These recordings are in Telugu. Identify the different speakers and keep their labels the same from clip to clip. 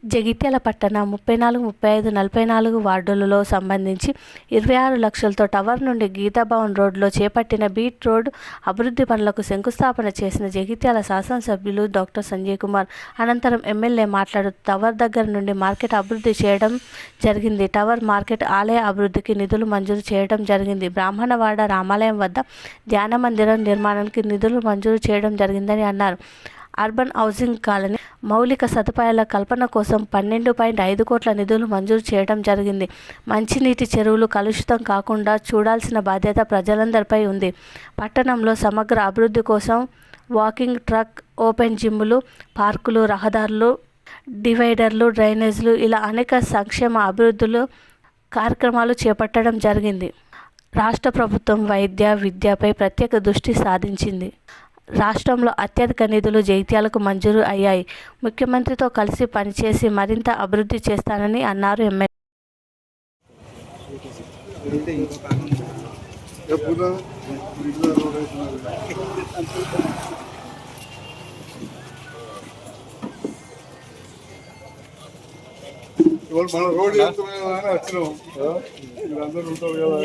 Speaker 1: జగిత్యాల పట్టణ 34, 35, 44 వార్డులలో సంబంధించి 26 లక్షలతో టవర్ నుండి గీతాభవన్ రోడ్లో చేపట్టిన బీట్ రోడ్ అభివృద్ధి పనులకు శంకుస్థాపన చేసిన జగిత్యాల శాసనసభ్యులు డాక్టర్ సంజయ్ కుమార్. అనంతరం ఎమ్మెల్యే మాట్లాడుతూ టవర్ దగ్గర నుండి మార్కెట్ అభివృద్ధి చేయడం జరిగింది. టవర్ మార్కెట్ ఆలయ అభివృద్ధికి నిధులు మంజూరు చేయడం జరిగింది. బ్రాహ్మణవాడ రామాలయం వద్ద ధ్యాన మందిరం నిర్మాణానికి నిధులు మంజూరు చేయడం జరిగిందని అన్నారు. అర్బన్ హౌసింగ్ కాలనీ మౌలిక సదుపాయాల కల్పన కోసం 12.5 కోట్ల నిధులు మంజూరు చేయడం జరిగింది. మంచినీటి చెరువులు కలుషితం కాకుండా చూడాల్సిన బాధ్యత ప్రజలందరిపై ఉంది. పట్టణంలో సమగ్ర అభివృద్ధి కోసం వాకింగ్ ట్రాక్, ఓపెన్ జిమ్లు, పార్కులు, రహదారులు, డివైడర్లు, డ్రైనేజీలు ఇలా అనేక సంక్షేమ అభివృద్ధులు కార్యక్రమాలు చేపట్టడం జరిగింది. రాష్ట్ర ప్రభుత్వం వైద్య, విద్యపై ప్రత్యేక దృష్టి సాధించింది. రాష్ట్రంలో అత్యధిక నిధులు జగిత్యాలకు మంజూరు అయ్యాయి. ముఖ్యమంత్రితో కలిసి పనిచేసి మరింత అభివృద్ధి చేస్తానని అన్నారు ఎమ్మెల్యే.
Speaker 2: మన రోడ్ వచ్చినాం అందరూ ఉంటారు కదా.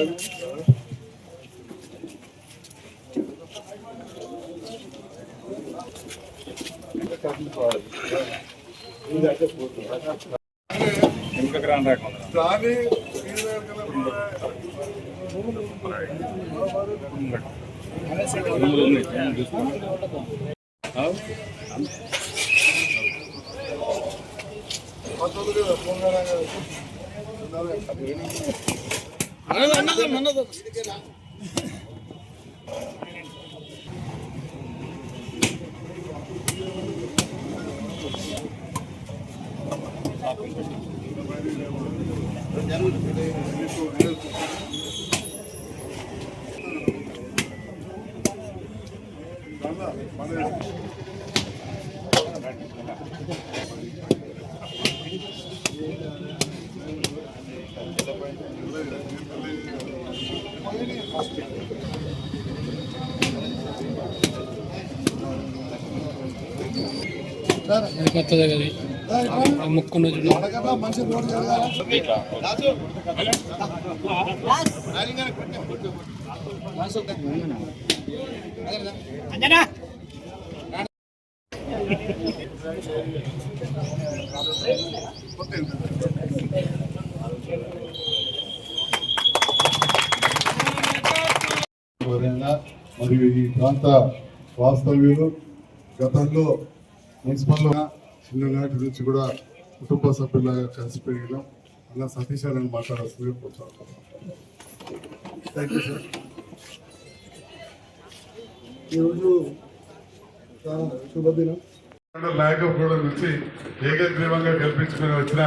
Speaker 3: ముక్కును
Speaker 2: మరియు ఈ ప్రాంత వాస్తవ్యులు గతంలో మున్సిపల్ చిన్ననాటి నుంచి కూడా కుటుంబ సభ్యులాగా కలిసి పెరిగినాం. అలా సతీష్ అని మాట్లాడాల్సింది కూర్చోవాలి. Thank you sir. ఈరోజు చాలా శుభదినం. నాయకప్ కూడా నుంచి ఏకగ్రీవంగా కల్పించుకుని వచ్చిన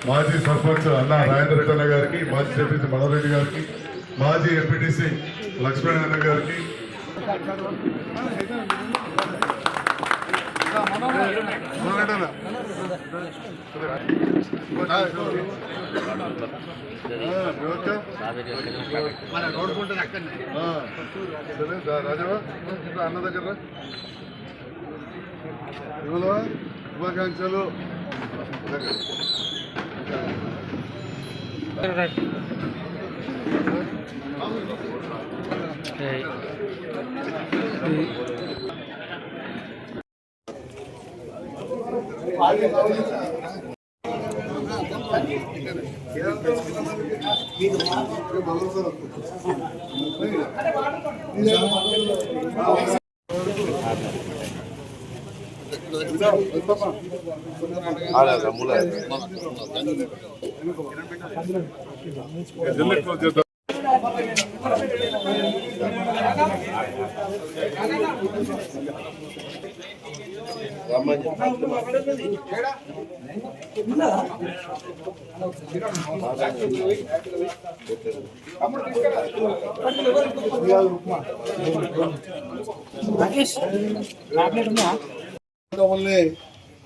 Speaker 2: మాజీ సర్పంచ్ అన్న రాజేంద్ర రెడ్డి గారికి, మాజీ సర్పంచ్ మనోరెడ్డి గారికి, మాజీ ఎంపీటీసీ లక్ష్మణ్ అన్న గారికి, రాజవా అన్న దగ్గర శుభాకాంక్షలు.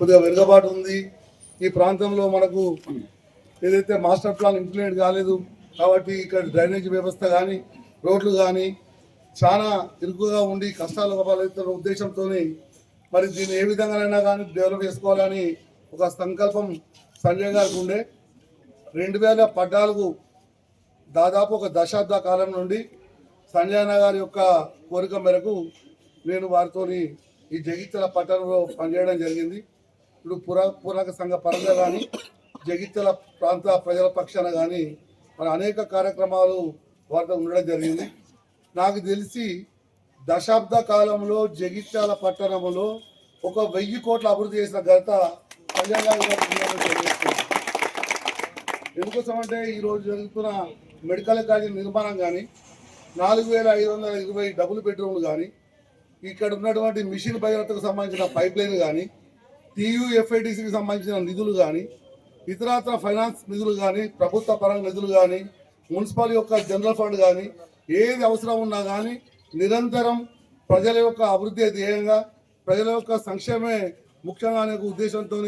Speaker 2: కొద్దిగా వెనుకబాటు ఉంది ఈ ప్రాంతంలో. మనకు ఏదైతే మాస్టర్ ప్లాన్ ఇంప్లిమెంట్ కాలేదు కాబట్టి ఇక్కడ డ్రైనేజ్ వ్యవస్థ కానీ రోడ్లు కానీ చాలా ఇరుకుగా ఉండి కష్టాలు పాలవుతున్న ఉద్దేశంతో మరి దీన్ని ఏ విధంగానైనా కానీ డెవలప్ చేసుకోవాలని
Speaker 3: ఒక సంకల్పం సంజయ్ గారికి ఉండే. 2014 దాదాపు ఒక దశాబ్ద కాలం నుండి సంజయ్ అన్న గారి యొక్క కోరిక మేరకు నేను వారితోని ఈ జగిత్యాల పట్టణంలో పనిచేయడం జరిగింది. ఇప్పుడు పురాక సంఘ పరంగా కానీ జగిత్యాల ప్రాంత ప్రజల పక్షాన కానీ మన అనేక కార్యక్రమాలు వారితో ఉండడం జరిగింది. నాకు తెలిసి దశాబ్ద కాలంలో జగిత్యాల పట్టణంలో ఒక 1000 కోట్ల అభివృద్ధి చేసిన ఘనత సంజయ్ గారి ఎందుకోసం అంటే ఈరోజు జరుగుతున్న మెడికల్ కాలేజీ నిర్మాణం కానీ 4520 డబుల్ బెడ్రూమ్లు కానీ ఇక్కడ ఉన్నటువంటి మిషన్ భగీరథకు సంబంధించిన పైప్ లైన్ కానీ TUFIDCకి సంబంధించిన నిధులు కానీ ఇతరత్ర ఫైనాన్స్ నిధులు కానీ ప్రభుత్వ పరంగా నిధులు కానీ మున్సిపల్ యొక్క జనరల్ ఫండ్ కానీ ఏది అవసరం ఉన్నా కానీ నిరంతరం ప్రజల యొక్క అభివృద్ధి ధ్యేయంగా ప్రజల యొక్క సంక్షేమే ముఖ్యంగా అనే ఉద్దేశంతో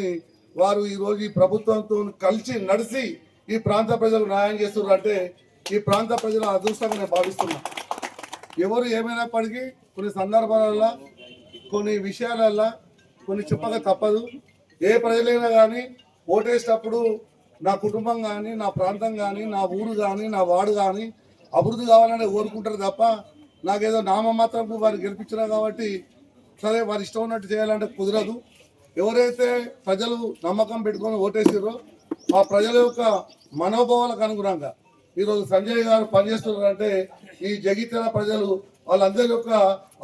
Speaker 3: వారు ఈరోజు ఈ ప్రభుత్వంతో కలిసి నడిచి ఈ ప్రాంత ప్రజలకు న్యాయం చేస్తున్నారు అంటే ఈ ప్రాంత ప్రజల అదృష్టంగా నేను భావిస్తున్నా. ఎవరు ఏమైనప్పటికీ కొన్ని సందర్భాలలో కొన్ని విషయాలలో కొన్ని చెప్పక తప్పదు. ఏ ప్రజలైనా కానీ ఓటేసేటప్పుడు నా కుటుంబం కానీ నా ప్రాంతం కానీ నా ఊరు కానీ నా వార్డు కానీ అభివృద్ధి కావాలని కోరుకుంటారు తప్ప నాకేదో నామమాత్రం వారు గెలిపించినా కాబట్టి సరే వారి ఇష్టం ఉన్నట్టు చేయాలంటే కుదరదు. ఎవరైతే ప్రజలు నమ్మకం పెట్టుకొని ఓటేసారో ఆ ప్రజల యొక్క మనోభావాలకు అనుగుణంగా ఈరోజు సంజయ్ గారు పనిచేస్తున్నారంటే ఈ జగిత్యాల ప్రజలు వాళ్ళందరి యొక్క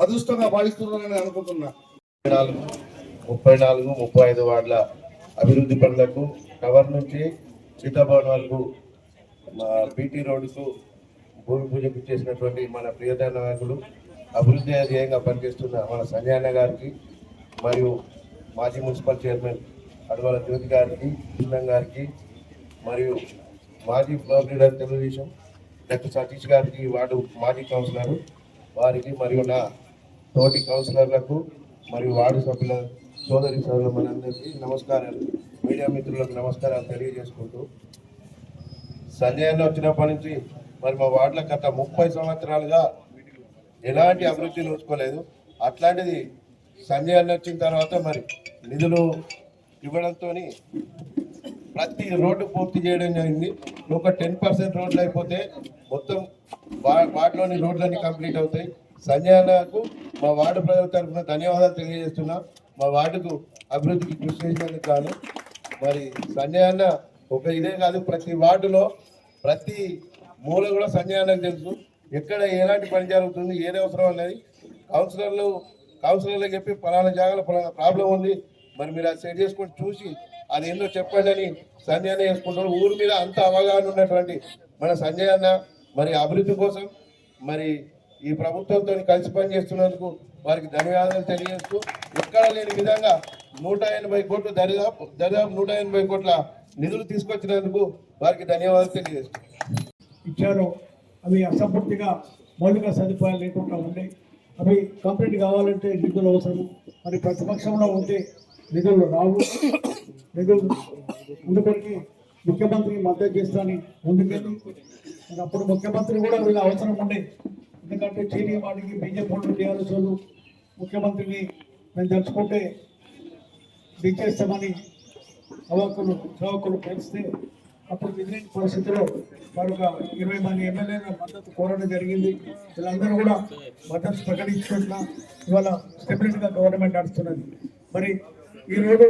Speaker 3: అదృష్టంగా భావిస్తున్నారని అనుకుంటున్నా.
Speaker 4: 34, 35 వార్డుల అభివృద్ధి పనులకు టవర్ నుంచి సీతాభవన్ వరకు బీటీ రోడ్డుకు భూమి పూజకు చేసినటువంటి మన ప్రియతమ నాయకులు అభివృద్ధి ధ్యేయంగా పనిచేస్తున్న మన సంజయ్ అన్న గారికి మరియు మాజీ మున్సిపల్ చైర్మన్ అడవల జ్యోతి గారికి కృష్ణం గారికి మరియు మాజీ club leader Telugu Desam doctor Satish గారికి వార్డు మాజీ కౌన్సిలర్ వారికి మరియు నా తోటి కౌన్సిలర్లకు మరియు వార్డు సభ్యుల సోదరి సోదరులందరికీ నమస్కారాలు, మీడియా మిత్రులకు నమస్కారాలు తెలియజేసుకుంటూ సంజయ్ అన్న వచ్చినప్పటి నుంచి మరి మా వార్డులో గత 30 సంవత్సరాలుగా ఎలాంటి అభివృద్ధి నోచుకోలేదు. అట్లాంటిది సంజయ్ అన్న వచ్చిన తర్వాత మరి నిధులు ఇవ్వడంతో ప్రతి రోడ్డు పూర్తి చేయడం జరిగింది. ఒక 10% రోడ్లు అయిపోతే మొత్తం వార్డులోని రోడ్లన్నీ కంప్లీట్ అవుతాయి. సంజయ్ అన్నకు మా వార్డు ప్రజల తరఫున ధన్యవాదాలు తెలియజేస్తున్నా. మా వార్డుకు అభివృద్ధికి కృషి చేసినందుకు కాదు. మరి సంజయ్ అన్న ఒక ఇదే కాదు, ప్రతి వార్డులో ప్రతి మూల కూడా సంజయ్ అన్నకు తెలుసు. ఎక్కడ ఎలాంటి పని జరుగుతుంది, ఏది అవసరం అనేది కౌన్సిలర్లకు చెప్పి పలానా జాగాలో ప్రాబ్లం ఉంది, మరి మీరు అది సెట్ చేసుకొని చూసి అది ఏందో చెప్పండి అని సంజయ్ అన్న చేసుకుంటారు. ఊరి మీద అంత అవగాహన ఉన్నటువంటి మన సంజయ్ అన్న మరి అభివృద్ధి కోసం మరి ఈ ప్రభుత్వంతో కలిసి పనిచేస్తున్నందుకు వారికి ధన్యవాదాలు తెలియజేస్తూ ఎక్కడ లేని విధంగా 180 కోట్లు దరిదాపు 180 కోట్ల నిధులు తీసుకొచ్చినందుకు వారికి ధన్యవాదాలు తెలియజేస్తూ
Speaker 5: ఇచ్చారు. అవి అసంపూర్తిగా మౌలిక సదుపాయాలు లేకుండా ఉండే అవి కంప్లీట్ కావాలంటే నిధులు అవసరం. మరి ప్రతిపక్షంలో ఉంటే నిధులు రావు. నిధులు అందుకొరికి ముఖ్యమంత్రి మద్దతు చేస్తానని ముందుకెళ్ళి అప్పుడు ముఖ్యమంత్రి కూడా వీళ్ళ అవసరం ఉండే. ఎందుకంటే చీనీ వాటికి బీజేపీ వాళ్ళు టీఆర్ఎస్ వాళ్ళు ముఖ్యమంత్రిని మేము తలుచుకుంటే దించేస్తామని సేవకులు పెంచితే అప్పుడు విధిలేని పరిస్థితిలో మరొక 20 మంది ఎమ్మెల్యేల మద్దతు కోరడం జరిగింది. వీళ్ళందరూ కూడా మద్దతు ప్రకటించుకుంటున్నా ఇవాళ స్టెబిలిటీగా గవర్నమెంట్ నడుస్తున్నది. మరి ఈరోజు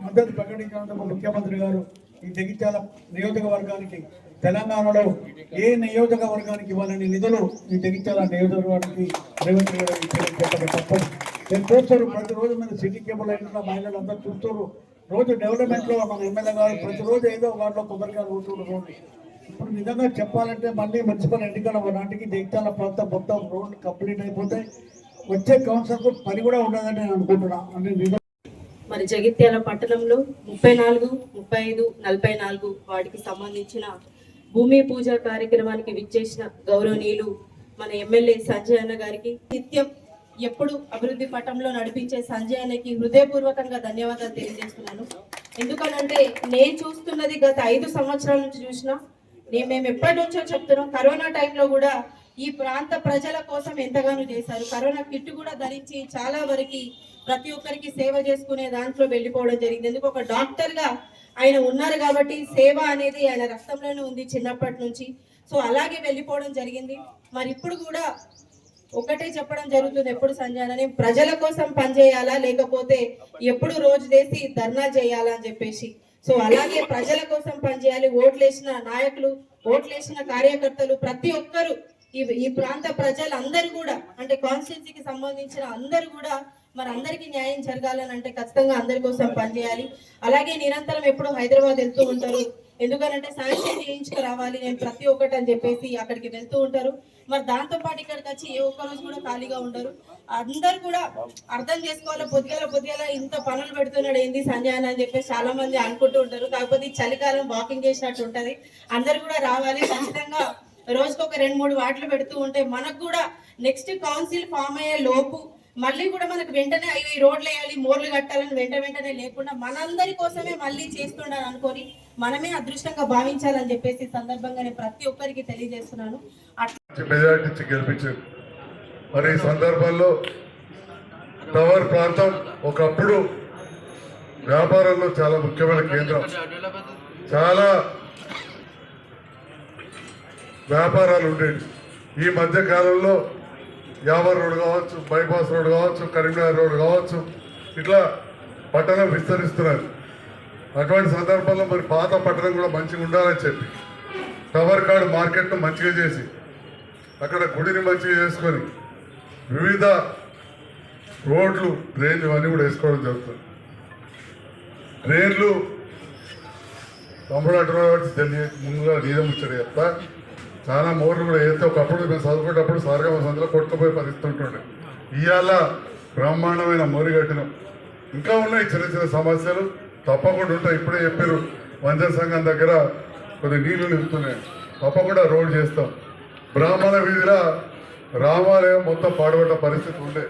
Speaker 5: మద్దతు ప్రకటించినందుకు ముఖ్యమంత్రి గారు ఈ జగిత్యాల నియోజకవర్గానికి తెలంగాణలో ఏ నియోజకవర్గానికి ఇవ్వాలని నిధులు ఈ జగిత్యాల నియోజకవర్గానికి రేవంత్ రెడ్డి చెప్పడం తప్పదు. నేను చూస్తారు ప్రతిరోజు మన సిటీ కేబుల్ అయిన మహిళలు అందరూ చూస్తారు. రోజు డెవలప్మెంట్లో మన ఎమ్మెల్యే గారు ప్రతిరోజు ఏదో వాటిలో కొబ్బరికాయలు ఉంటున్నారు రోడ్డు. ఇప్పుడు నిజంగా చెప్పాలంటే మళ్ళీ మున్సిపల్ ఎన్నికల నాటికి జగిత్యాల ప్రాంతం మొత్తం రోడ్లు కంప్లీట్ అయిపోతే వచ్చే కౌన్సిలర్కు పని కూడా ఉండదని నేను అనుకుంటున్నా. అంటే
Speaker 6: మరి జగిత్యాల పట్టణంలో 34, 35, 44 వాటికి సంబంధించిన భూమి పూజ కార్యక్రమానికి విచ్చేసిన గౌరవనీయులు మన ఎమ్మెల్యే సంజయ్ అన్న గారికి నిత్యం ఎప్పుడు అభివృద్ధి పటంలో నడిపించే సంజయ్ అన్నకి హృదయపూర్వకంగా ధన్యవాదాలు తెలియజేస్తున్నాను. ఎందుకనంటే నేను చూస్తున్నది గత 5 సంవత్సరాల నుంచి చూసినా మేము ఎప్పటి నుంచో చెప్తున్నాం. కరోనా టైంలో కూడా ఈ ప్రాంత ప్రజల కోసం ఎంతగానో చేశారు. కరోనా కిట్ కూడా ధరించి చాలా వరకు ప్రతి ఒక్కరికి సేవ చేసుకునే దాంట్లో వెళ్ళిపోవడం జరిగింది. ఎందుకు ఒక డాక్టర్గా ఆయన ఉన్నారు కాబట్టి సేవ అనేది ఆయన రక్తంలోనే ఉంది చిన్నప్పటి నుంచి. సో అలాగే వెళ్ళిపోవడం జరిగింది. మరి ఇప్పుడు కూడా ఒకటే చెప్పడం జరుగుతుంది ఎప్పుడు సంజయ్, ప్రజల కోసం పనిచేయాలా లేకపోతే ఎప్పుడు రోజు చేసి ధర్నా చేయాలా అని చెప్పేసి. సో అలాగే ప్రజల కోసం పనిచేయాలి. ఓట్లేసిన నాయకులు, ఓట్లేసిన కార్యకర్తలు, ప్రతి ఒక్కరు ఈ ప్రాంత ప్రజలందరూ కూడా అంటే కాన్స్టిట్యున్సీకి సంబంధించిన అందరూ కూడా మరి అందరికీ న్యాయం జరగాలని అంటే ఖచ్చితంగా అందరి కోసం పనిచేయాలి. అలాగే నిరంతరం ఎప్పుడు హైదరాబాద్ వెళ్తూ ఉంటారు, ఎందుకనంటే శాంక్షన్ చేయించుకు రావాలి నేను ప్రతి ఒక్కటి అని చెప్పేసి అక్కడికి వెళ్తూ ఉంటారు. మరి దాంతో పాటు ఇక్కడికి వచ్చి ఏ ఒక్క రోజు కూడా ఖాళీగా ఉండరు. అందరు కూడా అర్థం చేసుకోవాలి, పొద్దుగల ఇంత పనులు పెడుతున్నాడు ఏంది సంజయ్ అని చెప్పేసి చాలా మంది అనుకుంటూ ఉంటారు. కాకపోతే చలికాలం వాకింగ్ చేసినట్టు ఉంటది. అందరు కూడా రావాలి. ఖచ్చితంగా రోజుకు ఒక 2-3 వాటిలు పెడుతూ ఉంటే మనకు కూడా నెక్స్ట్ కౌన్సిల్ ఫామ్ అయ్యే లోపు మళ్ళీ కూడా మనకు వెంటనే అయ్యో ఈ రోడ్లు వేయాలి, మోర్లు కట్టాలని వెంటనే లేకుండా మనందరి కోసమే మళ్ళీ చేస్తుండాలి అనుకొని మనమే అదృష్టంగా భావించాలని చెప్పేసి సందర్భంగా నేను ప్రతి ఒక్కరికి తెలియజేస్తున్నాను.
Speaker 2: మెజారిటీ గెలిపించారు. మరి ఈ సందర్భంలో టవర్ ప్రాంతం ఒకప్పుడు వ్యాపారంలో చాలా ముఖ్యమైన కేంద్రం. చాలా వ్యాపారాలు ఉండేవి. ఈ మధ్య కాలంలో యావర్ రోడ్ కావచ్చు, బైపాస్ రోడ్ కావచ్చు, కరీంనగర్ రోడ్ కావచ్చు, ఇట్లా పట్టణం విస్తరిస్తున్నారు. అటువంటి సందర్భంలో మరి పాత పట్టణం కూడా మంచిగా ఉండాలని చెప్పి టవర్ కార్డు మార్కెట్ను మంచిగా చేసి అక్కడ గుడిని మంచిగా చేసుకొని వివిధ రోడ్లు, డ్రైన్లు అన్నీ కూడా వేసుకోవడం జరుగుతుంది. డ్రైన్లు తమ్ముడు అటువంటి ముందుగా నీదం ముచ్చడి చెప్తా. చాలా మోర్లు కూడా వేస్తే ఒకప్పుడు మేము చదువుకునేటప్పుడు సారగమ సందులో కొట్టుకుపోయి పరిస్థితుంటుండే. ఇవాళ బ్రహ్మాండమైన మోరి కట్టినాం. ఇంకా ఉన్నాయి చిన్న చిన్న సమస్యలు తప్పకుండా ఉంటాయి. ఇప్పుడే చెప్పారు వంజన సంఘం దగ్గర కొద్ది నీళ్లు నిలుపుతున్నాయి, తప్పకుండా రోడ్ చేస్తాం. బ్రాహ్మణ వీధిలో రామాలయం మొత్తం పాడుపడ్డ పరిస్థితి ఉండే,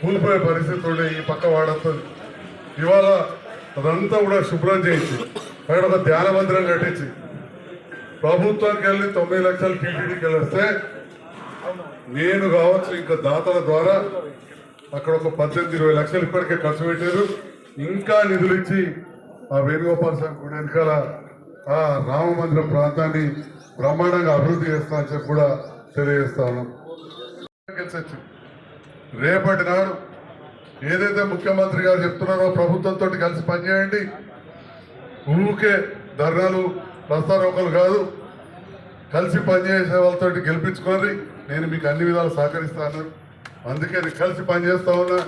Speaker 2: కూలిపోయే పరిస్థితి ఉండే. ఈ పక్క వాడొస్తుంది. ఇవాళ అదంతా కూడా శుభ్రం చేయించి అక్కడ ఒక ధ్యాన మందిరం కట్టించి ప్రభుత్వానికి వెళ్ళి 9 లక్షలు టీటీడీకి వెళ్ళొస్తే నేను కావచ్చు ఇంకా దాతల ద్వారా అక్కడ ఒక 18-20 లక్షలు ఇప్పటికే ఖర్చు పెట్టారు. ఇంకా నిధులు ఇచ్చి ఆ వేణుగోపాల స్వామి గుడి వెనకాల ఆ రామ మందిరం ప్రాంతాన్ని బ్రహ్మాండంగా అభివృద్ధి చేస్తానని చెప్పి కూడా తెలియజేస్తాను. రేపటి నాడు ఏదైతే ముఖ్యమంత్రి గారు చెప్తున్నారో ప్రభుత్వంతో కలిసి పనిచేయండి, ఊరికే ధర్నాలు ప్రస్తారోకలు కాదు, కలిసి పనిచేసే వాళ్ళతో గెలిపించుకొని నేను మీకు అన్ని విధాలు సహకరిస్తాను. అందుకే నేను కలిసి పనిచేస్తా ఉన్నా,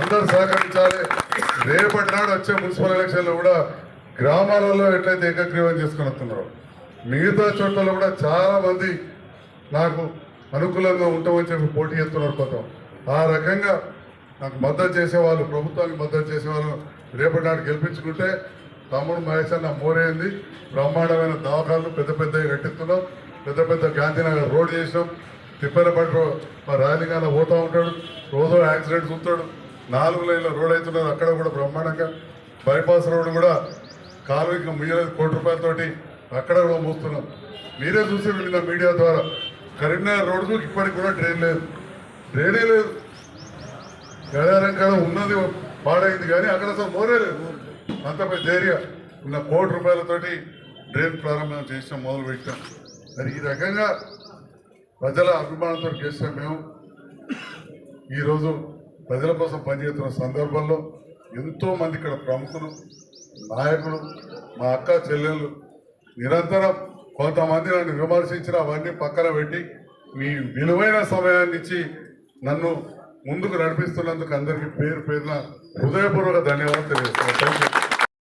Speaker 2: అందరూ సహకరించాలి. రేపటి నాడు వచ్చే మున్సిపల్ ఎలక్షన్లో కూడా గ్రామాలలో ఎట్లయితే ఏకగ్రీవం చేసుకుని వస్తున్నారో మిగతా చోట్లలో కూడా చాలా మంది నాకు అనుకూలంగా ఉంటామని చెప్పి పోటీ చేస్తున్నారు కొంత. ఆ రకంగా నాకు మద్దతు చేసేవాళ్ళు, ప్రభుత్వానికి మద్దతు చేసేవాళ్ళు రేపటి నాడు గెలిపించుకుంటే తమ్ముడు మహేష్ అన్న మోరేంది బ్రహ్మాండమైన దవాఖాలు పెద్ద పెద్దవి కట్టిస్తున్నాం. పెద్ద గాంధీనగర్ రోడ్ చేసినాం. తిప్పలపట్టు మా రాజలింగాన పోతూ ఉంటాడు, రోజు యాక్సిడెంట్ చూస్తాడు. 4 లైన్ల రోడ్ అవుతున్నారు, అక్కడ కూడా బ్రహ్మాండంగా. బైపాస్ రోడ్ కూడా కాలువకి ముయ్యలేదు, ₹1,00,00,000 అక్కడ కూడా మూస్తున్నాం. మీరే చూసి వెళ్ళిన మీడియా ద్వారా కరీంనగర్ రోడ్కు ఇప్పటికి కూడా డ్రైనే లేదు. గడారం కాడ ఉన్నది పాడైంది కానీ అక్కడ అసలు మోరే లేదు. అంత పెద్ద ఏరియా ఉన్న ₹1,00,00,000 డ్రైన్ ప్రారంభం చేసాం, మొదలు పెట్టాం. మరి ఈ రకంగా ప్రజల అభిమానంతో చేసాం. మేము ఈరోజు ప్రజల కోసం పనిచేస్తున్న సందర్భంలో ఎంతోమంది ఇక్కడ ప్రముఖులు, నాయకులు, మా అక్క చెల్లెళ్ళు నిరంతరం కొంతమంది నన్ను విమర్శించిన అవన్నీ పక్కన పెట్టి మీ విలువైన సమయాన్ని ఇచ్చి నన్ను ముందుకు నడిపిస్తున్నందుకు అందరికీ పేరున హృదయపూర్వక ధన్యవాదాలు తెలియజేస్తున్నాను.